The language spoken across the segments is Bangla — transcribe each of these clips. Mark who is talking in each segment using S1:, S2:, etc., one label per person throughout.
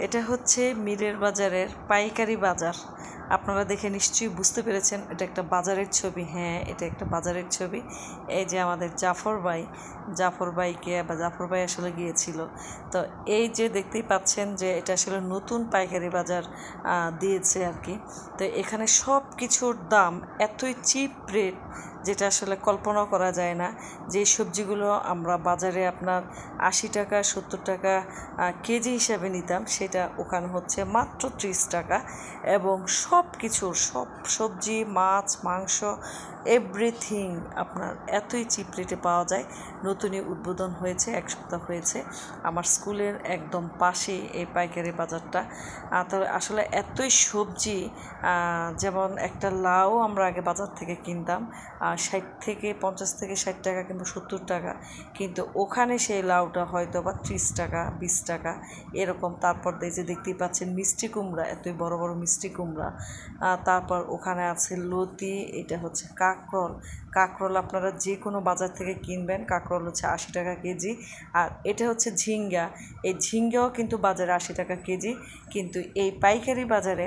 S1: এটা হচ্ছে মীরের বাজারের পাইকারি বাজার। আপনারা দেখে নিশ্চয়ই বুঝতে পেরেছেন এটা একটা বাজারের ছবি। হ্যাঁ, এটা একটা বাজারের ছবি। এই যে আমাদের জাফর ভাই আসলে গিয়েছিল। তো এই যে দেখতেই পাচ্ছেন যে এটা আসলে নতুন পাইকারি বাজার দিয়েছে আর কি। তো এখানে সব কিছুর দাম এতই চিপ রেট যেটা আসলে কল্পনাও করা যায় না। যে সবজিগুলো আমরা বাজারে আপনার 80 টাকা 70 টাকা কেজি হিসাবে নিতাম, সেটা ওখানে হচ্ছে মাত্র 30 টাকা। এবং সব সবজি, মাছ, মাংস, এভরিথিং আপনার এতই চিপ রেটে পাওয়া যায়। নতুনই উদ্বোধন হয়েছে, 1 সপ্তাহ হয়েছে। আমার স্কুলের একদম পাশেই এই পাইকারি বাজারটা। তবে আসলে এতই সবজি, যেমন একটা লাউ আমরা আগে বাজার থেকে কিনতাম 50 থেকে 60 টাকা কিংবা 70 টাকা, কিন্তু ওখানে সেই লাউটা হয়তো বা 30 টাকা 20 টাকা এরকম। তারপর দেখতেই পাচ্ছেন মিষ্টি কুমড়া, এতই বড় বড় মিষ্টি কুমড়া। তারপর ওখানে আছে লতি, এটা হচ্ছে কাঁকরোল আপনারা যে কোনো বাজার থেকে কিনবেন, কাঁকরোল হচ্ছে 80 টাকা কেজি। আর এটা হচ্ছে ঝিঙ্গা, এই ঝিঙ্গাও কিন্তু বাজারে 80 টাকা কেজি, কিন্তু এই পাইকারি বাজারে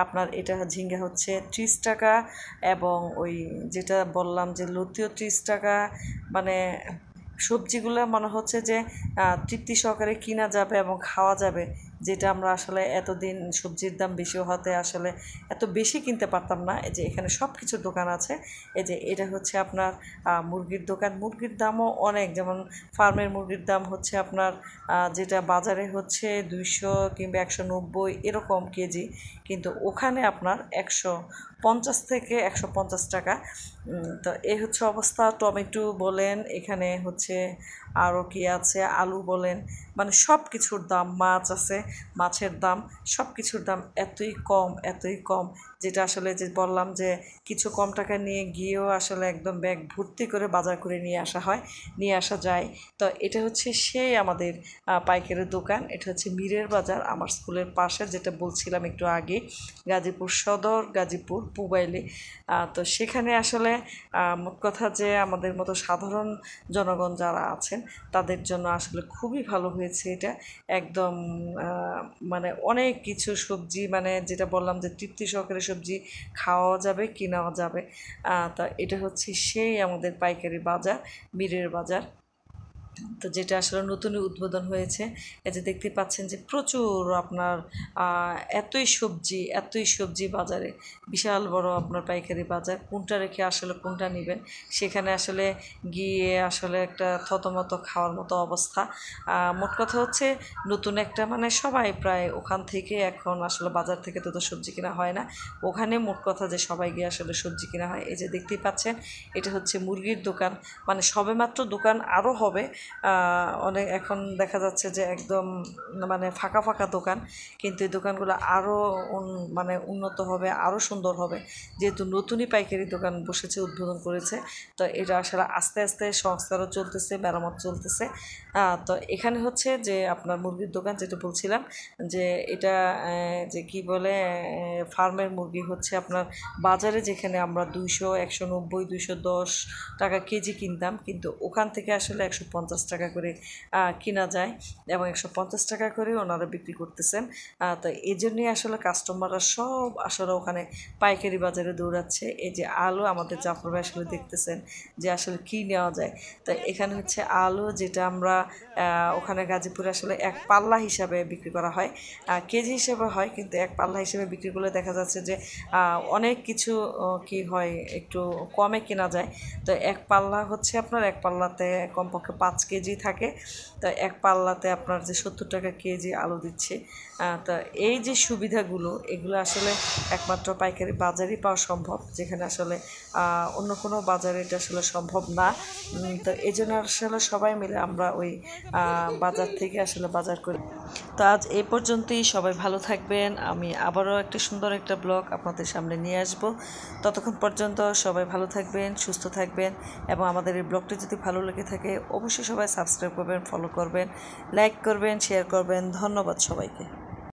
S1: আপনার এটা ঝিঙ্গা হচ্ছে 30 টাকা। এবং ওই যেটা বললাম যে লতিও 30 টাকা। মানে সবজিগুলো মনে হচ্ছে যে তৃপ্তি সহকারে কিনা যাবে এবং খাওয়া যাবে, যেটা আমরা আসলে এতদিন সবজির দাম বেশি হতে আসলে এত বেশি কিনতে পারতাম না। এই যে এখানে সব কিছুর দোকান আছে। এই যে এটা হচ্ছে আপনার মুরগির দোকান। মুরগির দামও অনেক, যেমন ফার্মের মুরগির দাম হচ্ছে আপনার যেটা বাজারে হচ্ছে 200 কিংবা 190 এরকম কেজি, কিন্তু ওখানে আপনার 150 থেকে 150 টাকা। তো এই হচ্ছে অবস্থা। টমেটো বলেন, এখানে হচ্ছে আরও কি আছে, আলু বলেন, মানে সব কিছুর দাম, মাছ আছে, মাছের দাম, সব কিছুর দাম এতই কম যেটা আসলে যে বললাম যে কিছু কম টাকা নিয়ে গিয়েও আসলে একদম ব্যাগ ভর্তি করে বাজার করে নিয়ে আসা যায়। তো এটা হচ্ছে সেই আমাদের পাইকারি দোকান। এটা হচ্ছে মীরের বাজার, আমার স্কুলের পাশে, যেটা বলছিলাম একটু আগে, গাজীপুর সদর, গাজীপুর পুবাইলে। তো সেখানে আসলে মোট কথা যে আমাদের মতো সাধারণ জনগণ যারা আছেন তাদের জন্য আসলে খুবই ভালো হয়েছে এটা। একদম মানে অনেক কিছু সবজি, মানে যেটা বললাম যে তৃপ্তি সহকারে সবজি খাওয়াও যাবে, কেনাও যাবে। তা এটা হচ্ছে সেই আমাদের পাইকারি বাজার, মীরের বাজার। তো যেটা আসলে নতুনই উদ্বোধন হয়েছে। এই যে দেখতে পাচ্ছেন যে প্রচুর আপনার এতই সবজি বাজারে, বিশাল বড় আপনার পাইকারি বাজার। কোনটা রেখে আসলে কোনটা নেবেন, সেখানে আসলে গিয়ে আসলে একটা থতমত খাওয়ার মতো অবস্থা। মোট কথা হচ্ছে নতুন একটা, মানে সবাই প্রায় ওখান থেকে এখন আসলে বাজার থেকে তো সবজি কেনা হয় না, ওখানে মোট কথা যে সবাই গিয়ে আসলে সবজি কেনা হয়। এই যে দেখতেই পাচ্ছেন এটা হচ্ছে মুরগির দোকান, মানে সবেমাত্র দোকান, আরও হবে অনেক। এখন দেখা যাচ্ছে যে একদম মানে ফাঁকা দোকান, কিন্তু এই দোকানগুলো আরও মানে উন্নত হবে, আরও সুন্দর হবে, যেহেতু নতুনই পাইকারি দোকান বসেছে, উদ্বোধন করেছে। তো এটা আসলে আস্তে আস্তে সংস্কারও চলতেছে, মেরামত চলতেছে। তো এখানে হচ্ছে যে আপনার মুরগির দোকান, যেটা বলছিলাম যে এটা যে কি বলে ফার্মের মুরগি হচ্ছে আপনার বাজারে যেখানে আমরা 200, 190, 210 টাকা কেজি কিনতাম, কিন্তু ওখান থেকে আসলে 150 টাকা করে কিনা যায়, এবং 150 টাকা করে ওনারা বিক্রি করতেছেন। তো এই জন্যই আসলে কাস্টমাররা সব আসলে ওখানে পাইকারি বাজারে দৌড়াচ্ছে। এই যে আলু, আমাদের জাফর ভাই আসলে দেখতেছেন যে আসলে কী নেওয়া যায়। তো এখানে হচ্ছে আলু, যেটা আমরা ওখানে গাজীপুরে আসলে 1 পাল্লা হিসাবে বিক্রি করা হয়, কেজি হিসেবে হয়, কিন্তু 1 পাল্লা হিসেবে বিক্রি করলে দেখা যাচ্ছে যে অনেক কিছু কি হয়, একটু কমে কেনা যায়। তো 1 পাল্লা হচ্ছে আপনার 1 পাল্লাতে কমপক্ষে 5 কেজি থাকে। তো 1 পাল্লাতে আপনার যে 70 টাকা কেজি আলু দিচ্ছে। তো এই যে সুবিধাগুলো, এগুলো আসলে একমাত্র পাইকারি বাজারই পাওয়া সম্ভব, যেখানে আসলে অন্য কোনো বাজারে এটা আসলে সম্ভব না। তো এই জন্য আসলে সবাই মিলে আমরা ওই বাজার থেকে আসলে বাজার করি। তো আজ এই পর্যন্তই, সবাই ভালো থাকবেন। আমি আবারও একটা সুন্দর একটা ব্লগ আপনাদের সামনে নিয়ে আসব। ততক্ষণ পর্যন্ত সবাই ভালো থাকবেন, সুস্থ থাকবেন, এবং আমাদের এই ব্লগটি যদি ভালো লেগে থাকে অবশ্যই সবাই সাবস্ক্রাইব করবেন, ফলো করবেন, লাইক করবেন, শেয়ার করবেন। ধন্যবাদ সবাইকে।